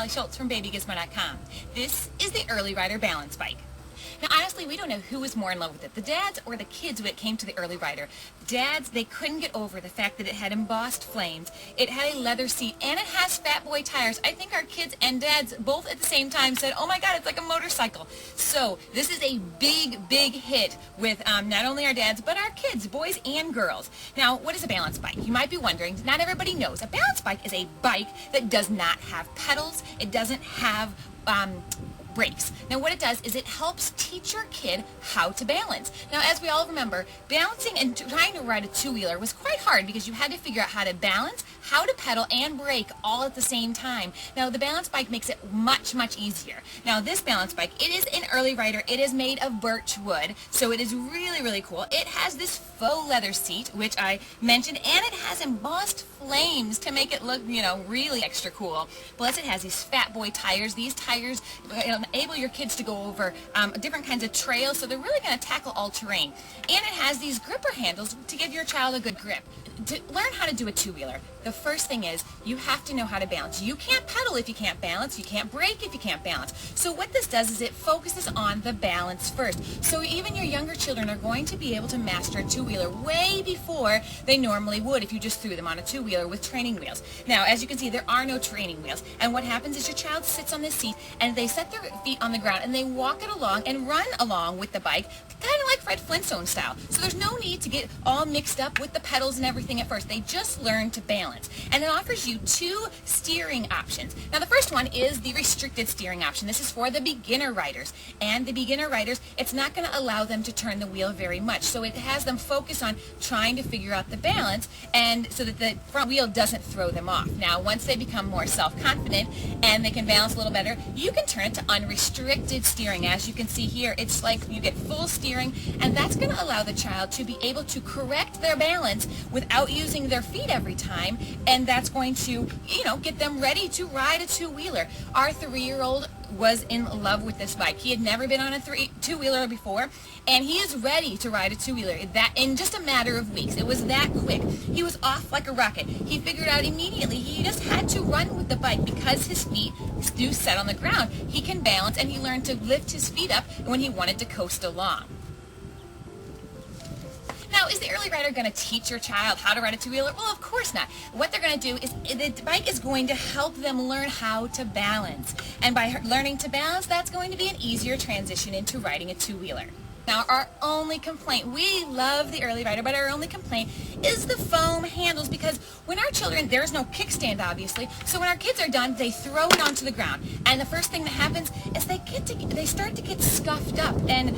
Holly Schultz from BabyGizmo.com. This is the Early Rider Balance Bike. Now, honestly, we don't know who was more in love with it, the dads or the kids when it came to the Early Rider. Dads, they couldn't get over the fact that it had embossed flames, it had a leather seat, and it has fat boy tires. I think our kids and dads both at the same time said, oh my God, it's like a motorcycle. So this is a big, big hit with not only our dads, but our kids, boys and girls. Now, what is a balance bike? You might be wondering, not everybody knows. A balance bike is a bike that does not have pedals. It doesn't have brakes. Now what it does is it helps teach your kid how to balance. Now as we all remember, balancing and trying to ride a two-wheeler was quite hard because you had to figure out how to balance, how to pedal, and brake all at the same time. Now the balance bike makes it much, much easier. Now this balance bike, it is an Early Rider. It is made of birch wood, so it is really, really cool. It has this faux leather seat, which I mentioned, and it has embossed flames to make it look, really extra cool. Plus it has these fat boy tires. These tires enable your kids to go over different kinds of trails, so they're really going to tackle all terrain. And it has these gripper handles to give your child a good grip. To learn how to do a two-wheeler, the first thing is you have to know how to balance. You can't pedal if you can't balance. You can't brake if you can't balance. So what this does is it focuses on the balance first. So even your younger children are going to be able to master a two-wheeler way before they normally would if you just threw them on a two-wheeler with training wheels. Now, as you can see, there are no training wheels. And what happens is your child sits on this seat and they set their feet on the ground and they walk it along and run along with the bike, kind of like Fred Flintstone style. So there's no need to get all mixed up with the pedals and everything at first. They just learn to balance. And it offers you two steering options. Now the first one is the restricted steering option. This is for the beginner riders. And the beginner riders, it's not going to allow them to turn the wheel very much. So it has them focus on trying to figure out the balance and so that the front wheel doesn't throw them off. Now once they become more self-confident and they can balance a little better, you can turn it to unrestricted steering. As you can see here, it's like you get full steering, and that's going to allow the child to be able to correct their balance without using their feet every time, and that's going to, get them ready to ride a two-wheeler. Our 3-year-old was in love with this bike. He had never been on a two-wheeler before, and he is ready to ride a two-wheeler that in just a matter of weeks. It was that quick. He was off like a rocket. He figured out immediately he just had to run with the bike because his feet do set on the ground. He can balance, and he learned to lift his feet up when he wanted to coast along. Now, is the Early Rider going to teach your child how to ride a two-wheeler? Well, of course not. What they're going to do is the bike is going to help them learn how to balance. And by learning to balance, that's going to be an easier transition into riding a two-wheeler. Now, our only complaint, we love the Early Rider, but our only complaint is the foam handles, because when our children, there's no kickstand obviously, so when our kids are done, they throw it onto the ground. And the first thing that happens is they start to get scuffed up. And,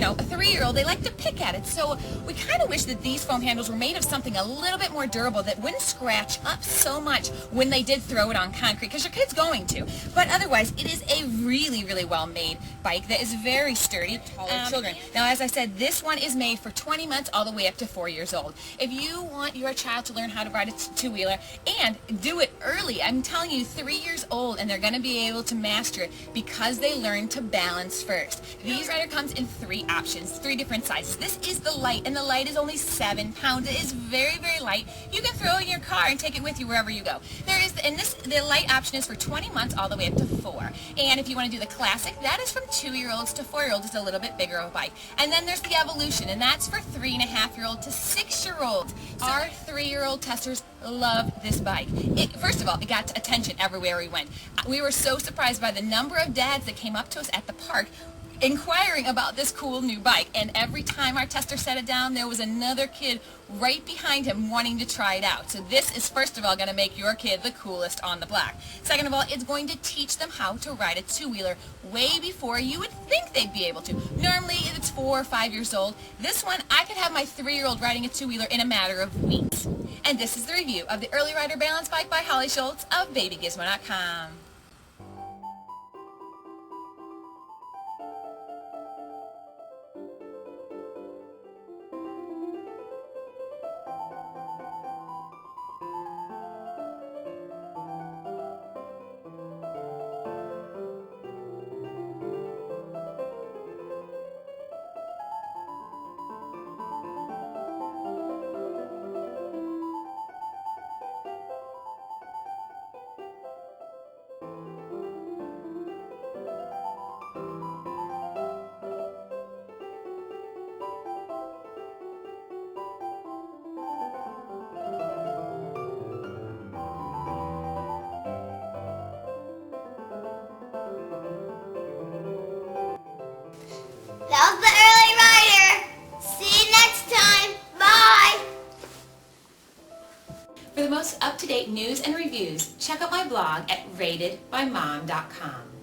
a 3-year-old, they like to pick at it. So we kind of wish that these foam handles were made of something a little bit more durable that wouldn't scratch up so much when they did throw it on concrete, because your kid's going to. But otherwise, it is a really, really well-made bike that is very sturdy. Children. Now, as I said, this one is made for 20 months all the way up to 4 years old. If you want your child to learn how to ride a two-wheeler and do it early, I'm telling you, 3 years old, and they're going to be able to master it because they learn to balance first. These rider comes in 3 options, 3 different sizes. This is the light, and the light is only 7 pounds. It is very, very light. You can throw it in your car and take it with you wherever you go. The light option is for 20 months all the way up to 4. And if you want to do the classic, that is from 2-year-olds to 4-year-olds. It's a little bit bigger of a bike. And then there's the Evolution, and that's for 3.5-year-old to 6-year-olds. Our 3-year-old testers love this bike. First of all, it got attention everywhere we went. We were so surprised by the number of dads that came up to us at the park inquiring about this cool new bike, and every time our tester set it down, there was another kid right behind him wanting to try it out. So this is, first of all, going to make your kid the coolest on the block. Second of all, it's going to teach them how to ride a two-wheeler way before you would think they'd be able to. Normally, if it's 4 or 5 years old, this one, I could have my 3-year-old riding a two-wheeler in a matter of weeks. And this is the review of the Early Rider Balance Bike by Holly Schultz of BabyGizmo.com. Love the Early Rider. See you next time. Bye. For the most up-to-date news and reviews, check out my blog at ratedbymom.com.